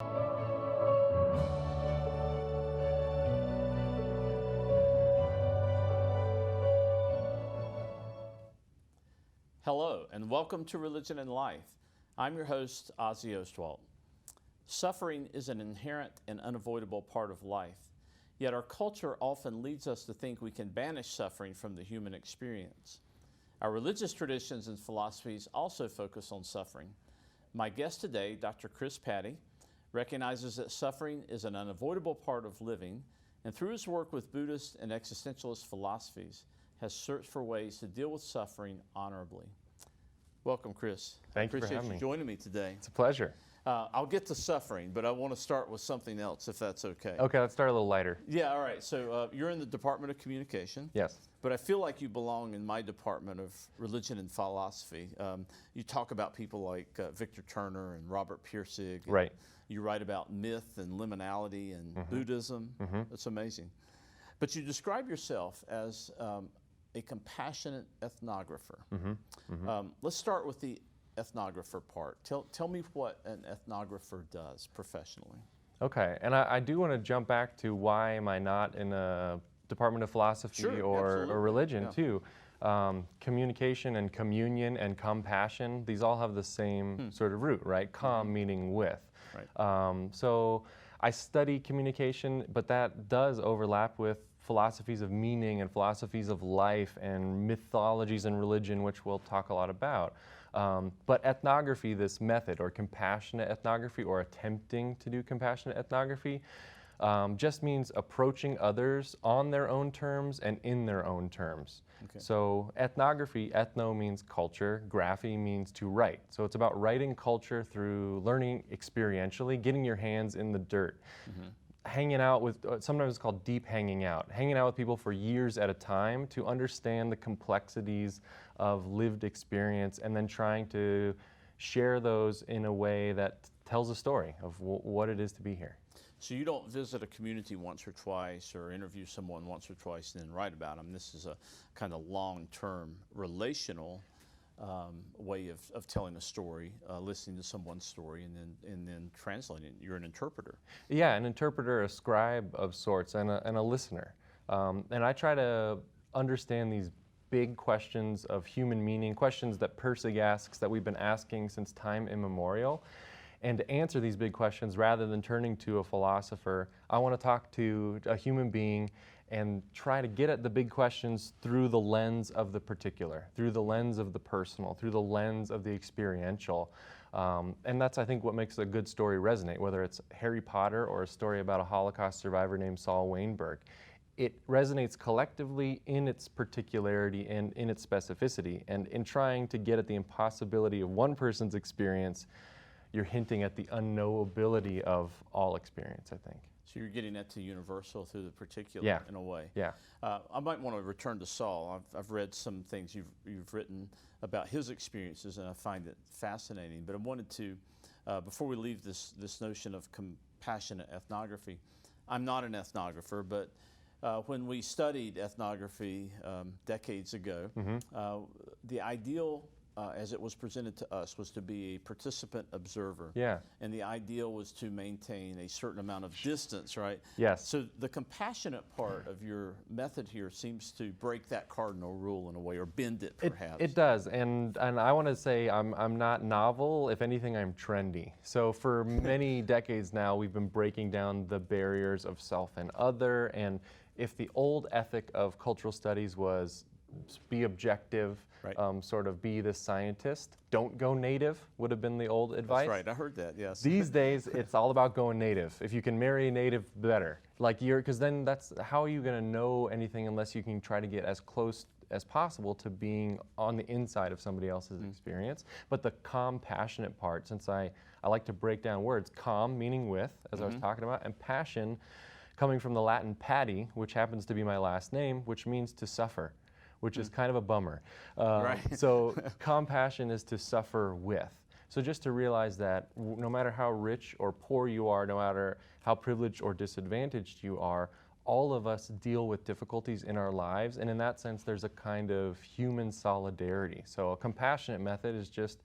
Hello, and welcome to Religion and Life. I'm your host, Ozzie. Suffering is an inherent and unavoidable part of life, yet our culture often leads us to think we can banish suffering from the human experience. Our religious traditions and philosophies also focus on suffering. My guest today, Dr. Patti, recognizes that suffering is an unavoidable part of living, and through his work with Buddhist and Existentialist philosophies, has searched for ways to deal with suffering honorably. Welcome, Chris. Thank you for having me. I appreciate you joining me today. It's a pleasure. I'll get to suffering, but I want to start with something else, if that's okay. Okay, let's start a little lighter. Yeah, all right. So you're in the Department of Communication. Yes. But I feel like you belong in my Department of Religion and Philosophy. You talk about people like Victor Turner and Robert Pirsig. Right. You write about myth and liminality and Buddhism. That's amazing. But you describe yourself as a compassionate ethnographer. Let's start with the ethnographer part. Tell me what an ethnographer does professionally. Okay, and I do want to jump back to why am I not in a Department of Philosophy or religion too. Communication and communion and compassion, these all have the same sort of root, right? Com meaning with. Right. So I study communication, but that does overlap with philosophies of meaning and philosophies of life and mythologies and religion, which we'll talk a lot about. But ethnography, this method, or compassionate ethnography, or attempting to do compassionate ethnography, just means approaching others on their own terms and in their own terms. Okay. So ethnography, ethno means culture, graphy means to write. So it's about writing culture through learning experientially, getting your hands in the dirt. Hanging out with, sometimes it's called deep hanging out with people for years at a time to understand the complexities of lived experience, and then trying to share those in a way that tells a story of what it is to be here. So you don't visit a community once or twice or interview someone once or twice and then write about them. This is a kind of long-term relational way of telling a story, listening to someone's story, and then translating it. You're an interpreter. Yeah, an interpreter, a scribe of sorts, and a listener. And I try to understand these big questions of human meaning, questions that Pirsig asks, that we've been asking since time immemorial. And to answer these big questions, rather than turning to a philosopher, I want to talk to a human being and try to get at the big questions through the lens of the particular, through the lens of the personal, through the lens of the experiential. And that's, I think, what makes a good story resonate, whether it's Harry Potter or a story about a Holocaust survivor named Saul Weinberg. It resonates collectively in its particularity and in its specificity. And in trying to get at the impossibility of one person's experience, you're hinting at the unknowability of all experience, I think. So you're getting that to universal through the particular in a way. Yeah. I might want to return to Saul. I've read some things you've written about his experiences, and I find it fascinating. But I wanted to, before we leave this notion of compassionate ethnography, I'm not an ethnographer, but when we studied ethnography decades ago, the ideal as it was presented to us was to be a participant observer. Yeah. And the ideal was to maintain a certain amount of distance, right? Yes. So the compassionate part of your method here seems to break that cardinal rule in a way, or bend it perhaps. It does, and I want to say I'm not novel. If anything, I'm trendy. So for many decades now, we've been breaking down the barriers of self and other, and if the old ethic of cultural studies was be objective, sort of be the scientist, don't go native would have been the old advice. That's right, I heard that, yes. These days, it's all about going native. If you can marry a native, better. Because then that's, how are you going to know anything unless you can try to get as close as possible to being on the inside of somebody else's experience. But the compassionate part, since I like to break down words, com meaning with, as I was talking about, and passion coming from the Latin patti, which happens to be my last name, which means to suffer, which is kind of a bummer. So compassion is to suffer with. So just to realize that no matter how rich or poor you are, no matter how privileged or disadvantaged you are, all of us deal with difficulties in our lives, and in that sense there's a kind of human solidarity. So a compassionate method is just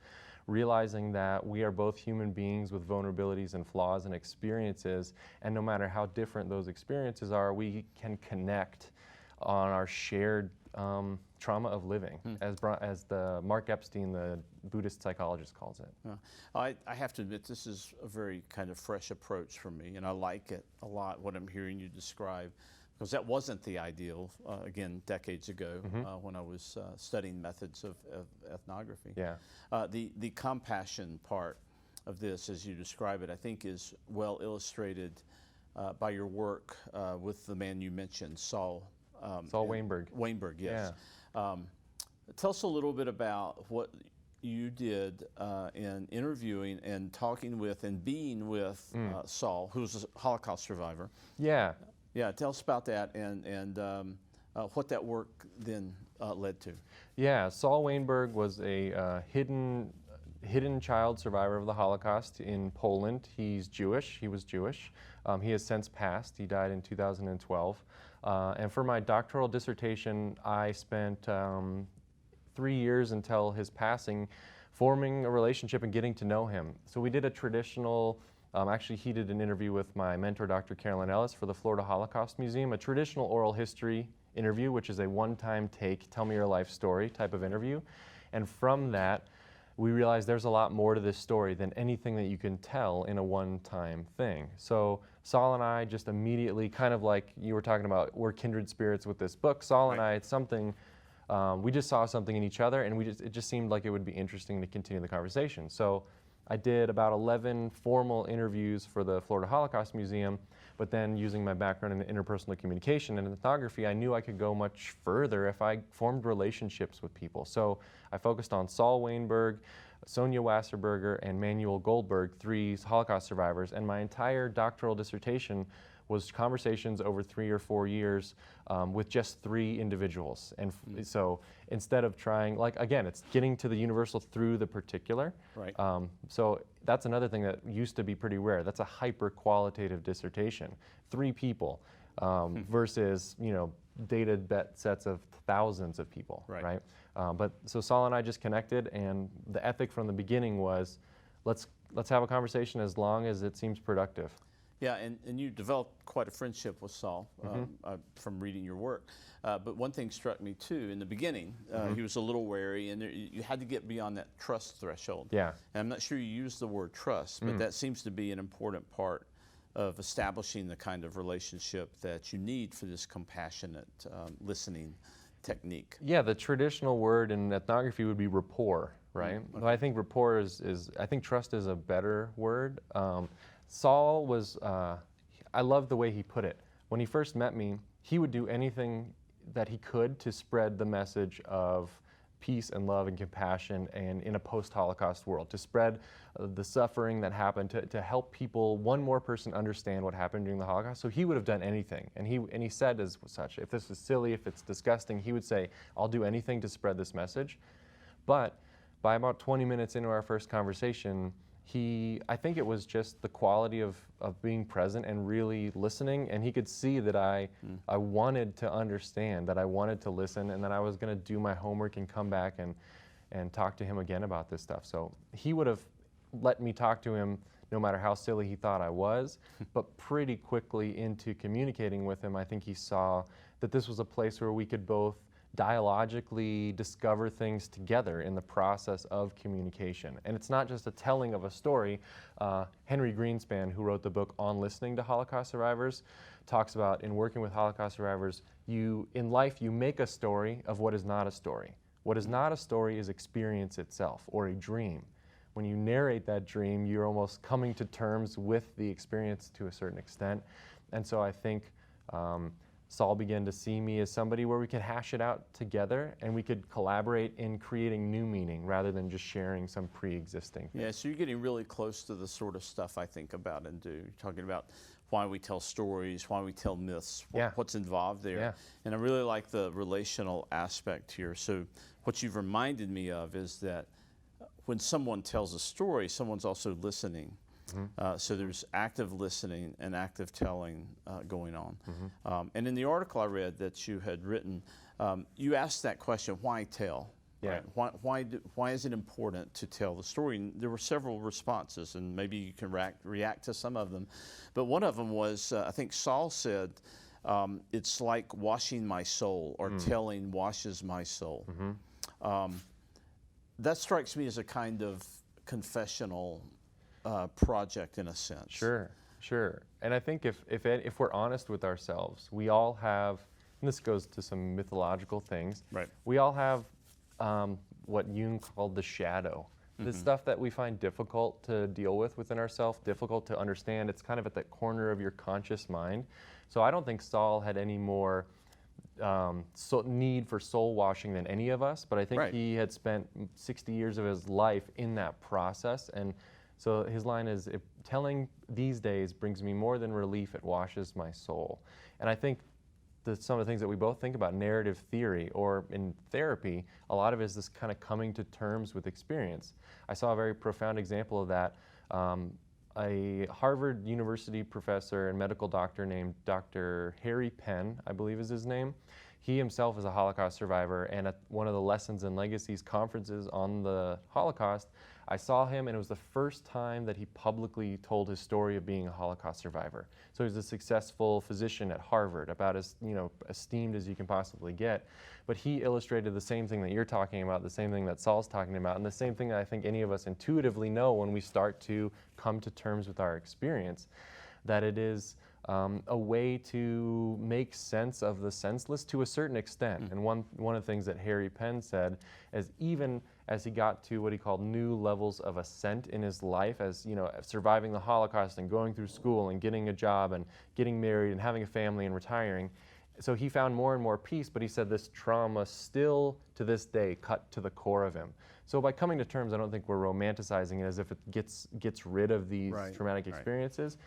realizing that we are both human beings with vulnerabilities and flaws and experiences, and no matter how different those experiences are, we can connect on our shared trauma of living, as the Mark Epstein, the Buddhist psychologist, calls it. I have to admit, this is a very kind of fresh approach for me, and I like it a lot, what I'm hearing you describe, because that wasn't the ideal, again, decades ago, when I was studying methods of ethnography. Yeah. The compassion part of this, as you describe it, I think is well illustrated by your work with the man you mentioned, Saul Weinberg. Weinberg, yes. Yeah. Tell us a little bit about what you did in interviewing and talking with and being with Saul, who's a Holocaust survivor. Yeah. Yeah, tell us about that and what that work then led to. Yeah, Saul Weinberg was a hidden child survivor of the Holocaust in Poland. He's Jewish. He was Jewish. He has since passed. He died in 2012. And for my doctoral dissertation, I spent 3 years until his passing forming a relationship and getting to know him. So we did a traditional, actually he did an interview with my mentor, Dr. Carolyn Ellis, for the Florida Holocaust Museum, a traditional oral history interview, which is a one-time take, tell me your life story type of interview. And from that, we realized there's a lot more to this story than anything that you can tell in a one-time thing. So Saul and I just immediately, kind of like you were talking about, we're kindred spirits with this book. Saul and I, it's something, we just saw something in each other, and it just seemed like it would be interesting to continue the conversation. So I did about 11 formal interviews for the Florida Holocaust Museum, but then using my background in interpersonal communication and ethnography, I knew I could go much further if I formed relationships with people. So I focused on Saul Weinberg, Sonia Wasserberger, and Manuel Goldberg, 3 Holocaust survivors, and my entire doctoral dissertation was conversations over 3 or 4 years with just 3 individuals. And so instead of trying, like, again, it's getting to the universal through the particular. Right. So that's another thing that used to be pretty rare. That's a hyper-qualitative dissertation. 3 people versus, data sets of thousands of people, right? But so Saul and I just connected, and the ethic from the beginning was, let's have a conversation as long as it seems productive. Yeah, and you developed quite a friendship with Saul from reading your work. But one thing struck me too, in the beginning, he was a little wary, and you had to get beyond that trust threshold. Yeah. And I'm not sure you used the word trust, but that seems to be an important part of establishing the kind of relationship that you need for this compassionate listening technique. Yeah, the traditional word in ethnography would be rapport, right? But I think rapport I think trust is a better word. Saul was, I love the way he put it. When he first met me, he would do anything that he could to spread the message of peace and love and compassion, and in a post-Holocaust world, to spread the suffering that happened, to help people, one more person, understand what happened during the Holocaust. So he would have done anything, and he said as such, if this is silly, if it's disgusting, he would say, I'll do anything to spread this message. But by about 20 minutes into our first conversation, I think it was just the quality of being present and really listening, and he could see that I wanted to understand, that I wanted to listen, and that I was going to do my homework and come back and talk to him again about this stuff. So he would have let me talk to him no matter how silly he thought I was, but pretty quickly into communicating with him, I think he saw that this was a place where we could both dialogically discover things together in the process of communication. And it's not just a telling of a story. Henry Greenspan, who wrote the book On Listening to Holocaust Survivors, talks about, in working with Holocaust survivors, in life you make a story of what is not a story. What is not a story is experience itself, or a dream. When you narrate that dream, you're almost coming to terms with the experience to a certain extent. And so I think Saul began to see me as somebody where we could hash it out together, and we could collaborate in creating new meaning rather than just sharing some pre-existing thing. Yeah, so you're getting really close to the sort of stuff I think about and do. You're talking about why we tell stories, why we tell myths, what's involved there. Yeah. And I really like the relational aspect here. So what you've reminded me of is that when someone tells a story, someone's also listening. So there's active listening and active telling going on. And in the article I read that you had written, you asked that question, why tell? Yeah. Right? Why is it important to tell the story? And there were several responses, and maybe you can react to some of them. But one of them was, I think Saul said, it's like washing my soul, or telling washes my soul. That strikes me as a kind of confessional project in a sense. Sure. And I think if we're honest with ourselves, we all have, and this goes to some mythological things, right. We all have what Jung called the shadow. The stuff that we find difficult to deal with within ourselves, difficult to understand. It's kind of at that corner of your conscious mind. So I don't think Saul had any more need for soul washing than any of us, but I think he had spent 60 years of his life in that process. And so his line is, if telling these days brings me more than relief, it washes my soul. And I think some of the things that we both think about, narrative theory, or in therapy, a lot of it is this kind of coming to terms with experience. I saw a very profound example of that. A Harvard University professor and medical doctor named Dr. Harry Penn, I believe is his name. He himself is a Holocaust survivor, and at one of the Lessons and Legacies conferences on the Holocaust, I saw him, and it was the first time that he publicly told his story of being a Holocaust survivor. So he's a successful physician at Harvard, about as esteemed as you can possibly get. But he illustrated the same thing that you're talking about, the same thing that Saul's talking about, and the same thing that I think any of us intuitively know when we start to come to terms with our experience, that it is a way to make sense of the senseless to a certain extent. And one of the things that Harry Penn said is, even as he got to what he called new levels of ascent in his life, as surviving the Holocaust and going through school and getting a job and getting married and having a family and retiring, so he found more and more peace, but he said this trauma still to this day cut to the core of him. So by coming to terms, I don't think we're romanticizing it as if it gets rid of these traumatic experiences.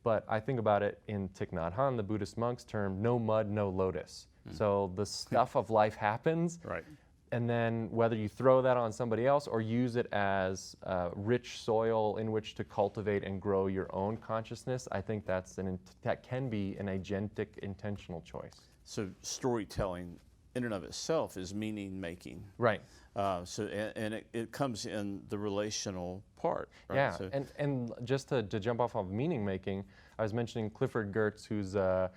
But I think about it in Thich Nhat Hanh, the Buddhist monk's term, no mud, no lotus. So the stuff of life happens, and then whether you throw that on somebody else or use it as rich soil in which to cultivate and grow your own consciousness, I think that can be an agentic, intentional choice. So storytelling in and of itself is meaning making. Right. It comes in the relational part. Right? Yeah, so, and just to jump off of meaning making, I was mentioning Clifford Geertz, who's the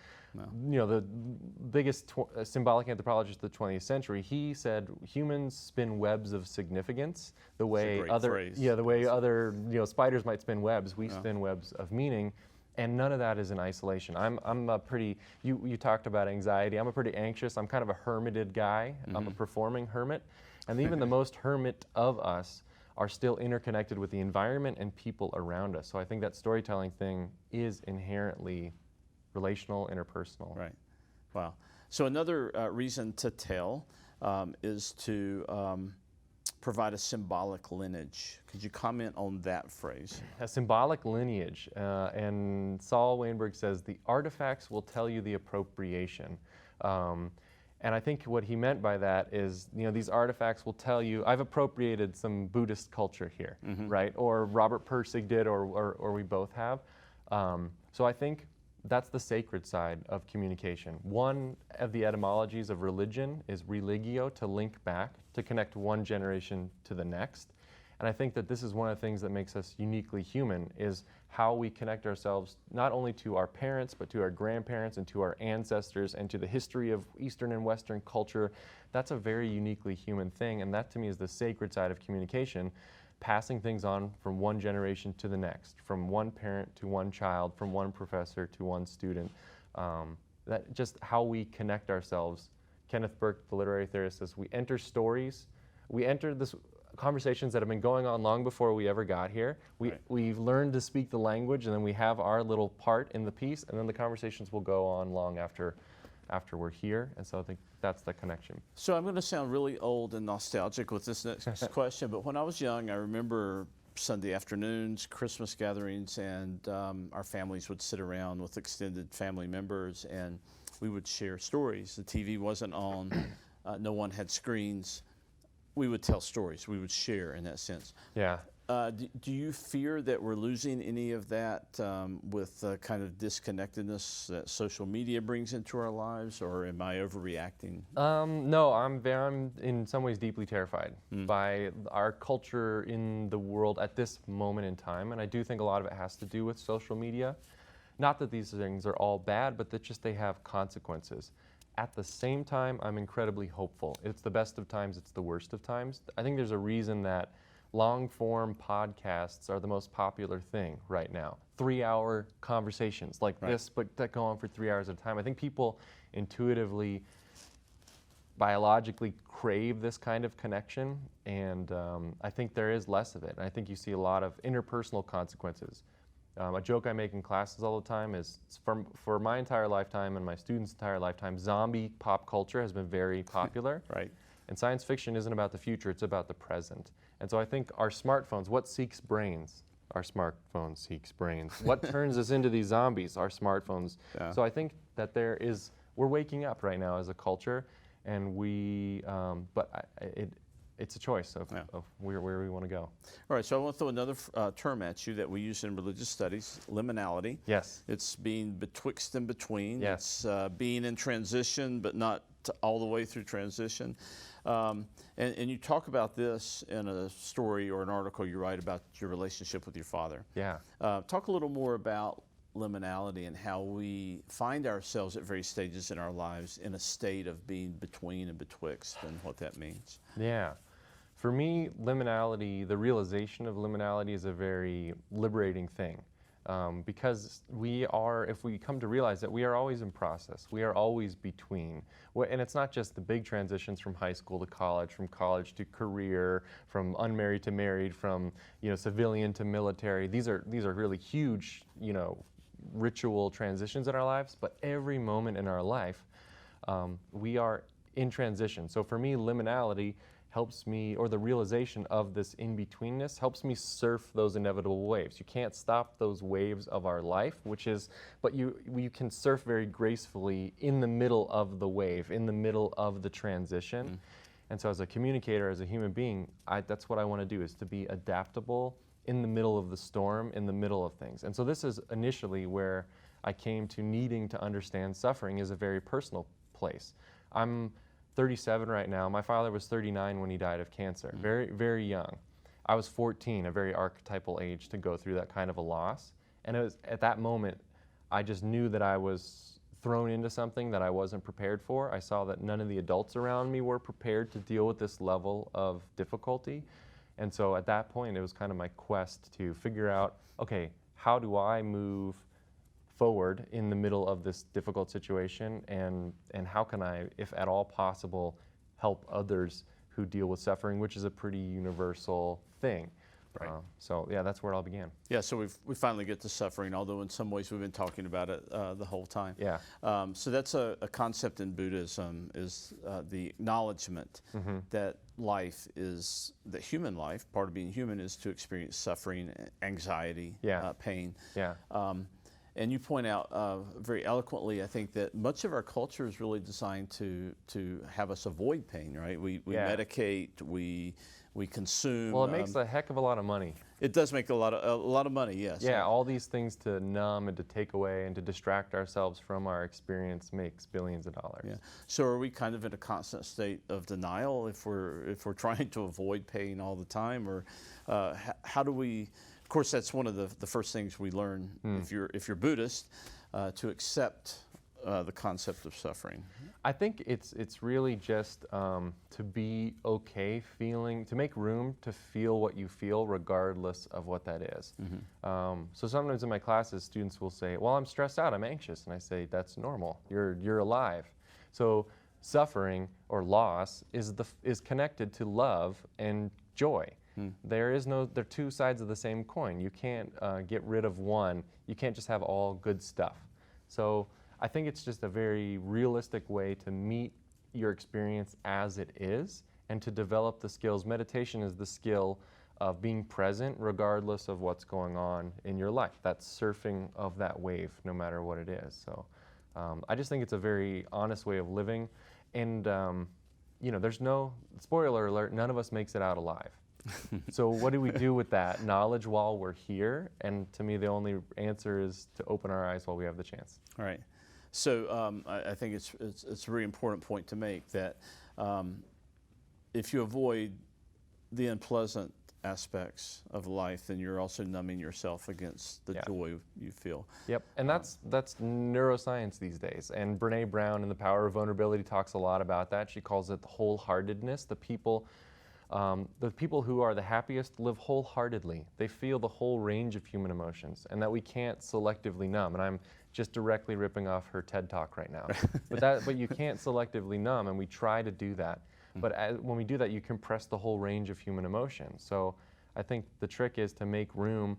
biggest symbolic anthropologist of the 20th century. He said humans spin webs of significance the way other spiders might spin webs. We spin webs of meaning. And none of that is in isolation. I'm a pretty, you talked about anxiety. I'm a pretty anxious, I'm kind of a hermited guy. I'm a performing hermit. And even the most hermit of us are still interconnected with the environment and people around us. So I think that storytelling thing is inherently relational, interpersonal. Right. Wow. So another reason to tell is to provide a symbolic lineage. Could you comment on that phrase? A symbolic lineage. And Saul Weinberg says, the artifacts will tell you the appropriation. And I think what he meant by that is, these artifacts will tell you, I've appropriated some Buddhist culture here, right? Or Robert Pirsig did, or we both have. So I think that's the sacred side of communication. One of the etymologies of religion is religio, to link back, to connect one generation to the next. And I think that this is one of the things that makes us uniquely human, is how we connect ourselves not only to our parents, but to our grandparents and to our ancestors and to the history of Eastern and Western culture. That's a very uniquely human thing, and that to me is the sacred side of communication, passing things on from one generation to the next, from one parent to one child, from one professor to one student. That just how we connect ourselves. Kenneth Burke, the literary theorist, says we enter stories, we enter this conversations that have been going on long before we ever got here. We've learned to speak the language, and then we have our little part in the piece, and then the conversations will go on long after we're here. And so I think that's the connection. So I'm going to sound really old and nostalgic with this next question, but when I was young, I remember Sunday afternoons, Christmas gatherings, and our families would sit around with extended family members, and we would share stories. The TV wasn't on. No one had screens. We would tell stories. We would share in that sense. Yeah. Do you fear that we're losing any of that with the kind of disconnectedness that social media brings into our lives, or am I overreacting? No, I'm in some ways deeply terrified by our culture in the world at this moment in time, and I do think a lot of it has to do with social media. Not that these things are all bad, but that just they have consequences. At the same time, I'm incredibly hopeful. It's the best of times, it's the worst of times. I think there's a reason that long-form podcasts are the most popular thing right now. 3-hour conversations like this, but that go on for 3 hours at a time. I think people intuitively, biologically crave this kind of connection, and I think there is less of it. And I think you see a lot of interpersonal consequences. A joke I make in classes all the time is, for my entire lifetime and my students' entire lifetime, zombie pop culture has been very popular. Right. And science fiction isn't about the future, it's about the present. And so I think our smartphones, what seeks brains? Our smartphone seeks brains. What turns us into these zombies? Our smartphones. Yeah. So I think that we're waking up right now as a culture, and it's a choice of where we want to go. All right, so I want to throw another term at you that we use in religious studies, liminality. Yes. It's being betwixt and between. Yes. It's being in transition, but not all the way through transition. And you talk about this in a story or an article you write about your relationship with your father. Yeah. Talk a little more about liminality and how we find ourselves at various stages in our lives in a state of being between and betwixt, and what that means. Yeah. For me, liminality, the realization of liminality is a very liberating thing. Because if we come to realize that we are always in process, we are always between. And it's not just the big transitions from high school to college, from college to career, from unmarried to married, from civilian to military. These are really huge, ritual transitions in our lives. But every moment in our life, we are in transition. So for me, liminality helps me, or the realization of this in-betweenness helps me surf those inevitable waves. You can't stop those waves of our life, but you can surf very gracefully in the middle of the wave, in the middle of the transition. And so as a communicator, as a human being, that's what I want to do, is to be adaptable in the middle of the storm, in the middle of things. And so this is initially where I came to needing to understand suffering is a very personal place. I'm 37 right now. My father was 39 when he died of cancer, very, very young. I was 14, a very archetypal age to go through that kind of a loss. And it was at that moment, I just knew that I was thrown into something that I wasn't prepared for. I saw that none of the adults around me were prepared to deal with this level of difficulty. And so at that point, it was kind of my quest to figure out, okay, how do I move forward in the middle of this difficult situation, and how can I, if at all possible, help others who deal with suffering, which is a pretty universal thing. Right. So yeah, that's where it all began. Yeah, so we finally get to suffering, although in some ways we've been talking about it the whole time. Yeah. So that's a concept in Buddhism, is the acknowledgement that that human life, part of being human, is to experience suffering, anxiety, pain. Yeah. And you point out very eloquently, I think, that much of our culture is really designed to have us avoid pain, right? We medicate, we consume. Well, it makes a heck of a lot of money. It does make a lot of money, yes. Yeah, all these things to numb and to take away and to distract ourselves from our experience makes billions of dollars. Yeah. So are we kind of in a constant state of denial if we're trying to avoid pain all the time, or how do we? Of course, that's one of the first things we learn if you're Buddhist, to accept the concept of suffering. I think it's really just to be okay feeling, to make room to feel what you feel regardless of what that is. So sometimes in my classes, students will say, well, I'm stressed out, I'm anxious. And I say, that's normal, you're alive. So suffering or loss is connected to love and joy. They're two sides of the same coin. You can't get rid of one. You can't just have all good stuff. So I think it's just a very realistic way to meet your experience as it is and to develop the skills. Meditation is the skill of being present regardless of what's going on in your life. That's surfing of that wave, no matter what it is. So I just think it's a very honest way of living. And there's no, spoiler alert, none of us makes it out alive. So what do we do with that knowledge while we're here? And to me, the only answer is to open our eyes while we have the chance. All right. So I think it's a very important point to make that if you avoid the unpleasant aspects of life, then you're also numbing yourself against the joy you feel. Yep, and that's neuroscience these days. And Brene Brown in The Power of Vulnerability talks a lot about that. She calls it wholeheartedness. The people who are the happiest live wholeheartedly. They feel the whole range of human emotions, and that we can't selectively numb. And I'm just directly ripping off her TED Talk right now. But you can't selectively numb, and we try to do that. But when we do that, you compress the whole range of human emotions. So I think the trick is to make room,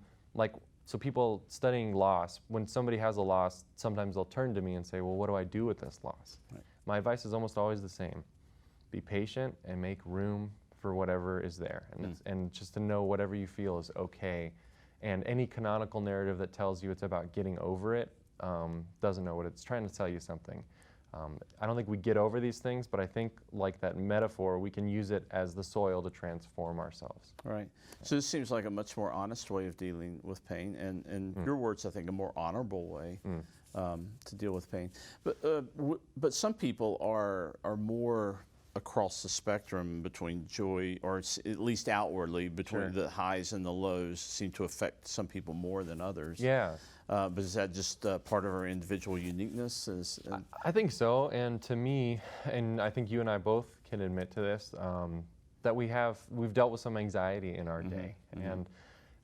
so people studying loss, when somebody has a loss, sometimes they'll turn to me and say, well, what do I do with this loss? Right. My advice is almost always the same. Be patient and make room for whatever is there. And just to know whatever you feel is okay. And any canonical narrative that tells you it's about getting over it doesn't know what it's trying to tell you something. I don't think we get over these things, but I think, like that metaphor, we can use it as the soil to transform ourselves. All right. So this seems like a much more honest way of dealing with pain, and your words, I think, a more honorable way to deal with pain. But some people are more across the spectrum between joy, or at least outwardly, between the highs and the lows, seem to affect some people more than others. Yeah. But is that just part of our individual uniqueness? I think so, and to me, and I think you and I both can admit to this, that we've dealt with some anxiety in our day. And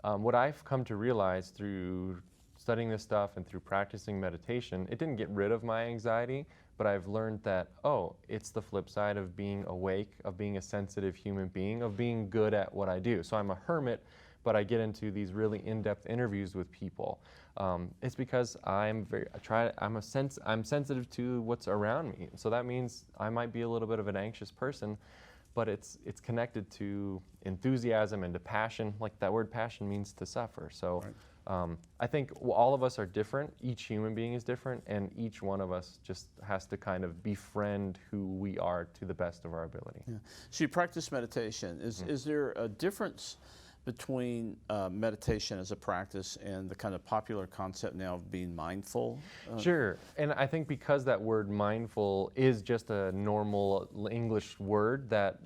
what I've come to realize through studying this stuff and through practicing meditation, it didn't get rid of my anxiety, but I've learned that, it's the flip side of being awake, of being a sensitive human being, of being good at what I do. So I'm a hermit, but I get into these really in-depth interviews with people. It's because I'm sensitive to what's around me. So that means I might be a little bit of an anxious person, but it's connected to enthusiasm and to passion. Like that word passion means to suffer. So I think all of us are different. Each human being is different, and each one of us just has to kind of befriend who we are to the best of our ability. Yeah. So you practice meditation. Is there a difference between meditation as a practice and the kind of popular concept now of being mindful? Sure, and I think because that word mindful is just a normal English word that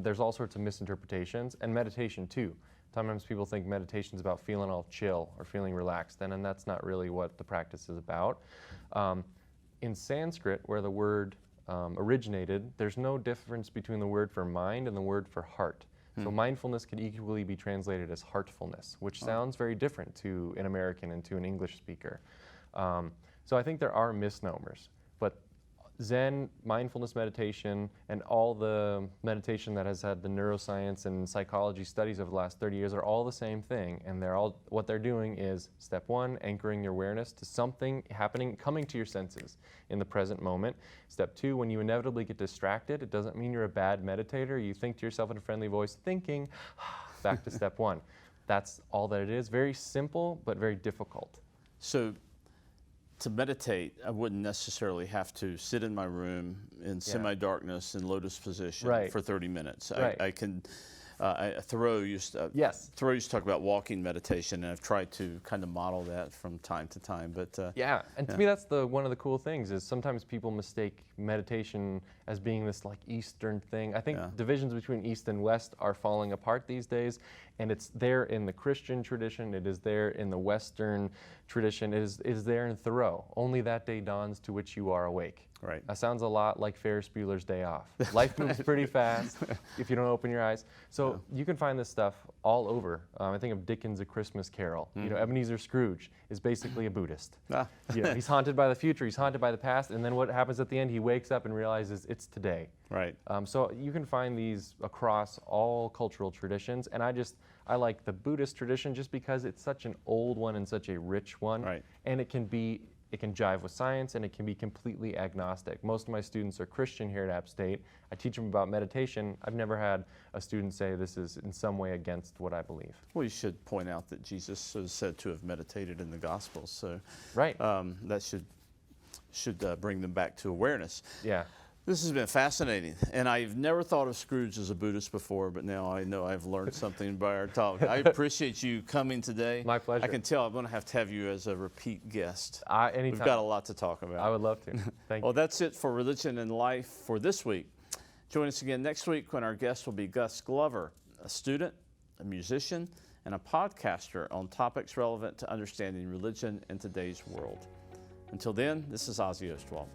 there's all sorts of misinterpretations, and meditation too. Sometimes people think meditation is about feeling all chill or feeling relaxed, and that's not really what the practice is about. In Sanskrit, where the word originated, there's no difference between the word for mind and the word for heart. So mindfulness can equally be translated as heartfulness, which sounds very different to an American and to an English speaker. So I think there are misnomers, but Zen, mindfulness meditation, and all the meditation that has had the neuroscience and psychology studies over the last 30 years are all the same thing. And what they're doing is, step one, anchoring your awareness to something happening, coming to your senses in the present moment. Step two, when you inevitably get distracted, it doesn't mean you're a bad meditator. You think to yourself in a friendly voice, thinking, back to step one. That's all that it is. Very simple, but very difficult. So to meditate, I wouldn't necessarily have to sit in my room in semi-darkness in lotus position for 30 minutes. I can. Thoreau used to talk about walking meditation, and I've tried to kind of model that from time to time. But to me, that's one of the cool things is sometimes people mistake meditation as being this like Eastern thing. I think divisions between East and West are falling apart these days, and it's there in the Christian tradition. It is there in the Western tradition. It is there in Thoreau. Only that day dawns to which you are awake. Right. That sounds a lot like Ferris Bueller's Day Off. Life moves pretty fast if you don't open your eyes. So you can find this stuff all over. I think of Dickens' A Christmas Carol. You know, Ebenezer Scrooge is basically a Buddhist. He's haunted by the future, he's haunted by the past, and then what happens at the end? He wakes up and realizes it's today. Right. So you can find these across all cultural traditions, and I like the Buddhist tradition just because it's such an old one and such a rich one. Right. And it can jive with science, and it can be completely agnostic. Most of my students are Christian here at App State. I teach them about meditation. I've never had a student say this is in some way against what I believe. Well, you should point out that Jesus is said to have meditated in the Gospels, so that should bring them back to awareness. Yeah. This has been fascinating, and I've never thought of Scrooge as a Buddhist before, but now I know I've learned something by our talk. I appreciate you coming today. My pleasure. I can tell I'm going to have you as a repeat guest. Anytime. We've got a lot to talk about. I would love to. Thank you. Well, that's it for Religion and Life for this week. Join us again next week when our guest will be Gus Glover, a student, a musician, and a podcaster on topics relevant to understanding religion in today's world. Until then, this is Ozzie Ostwald.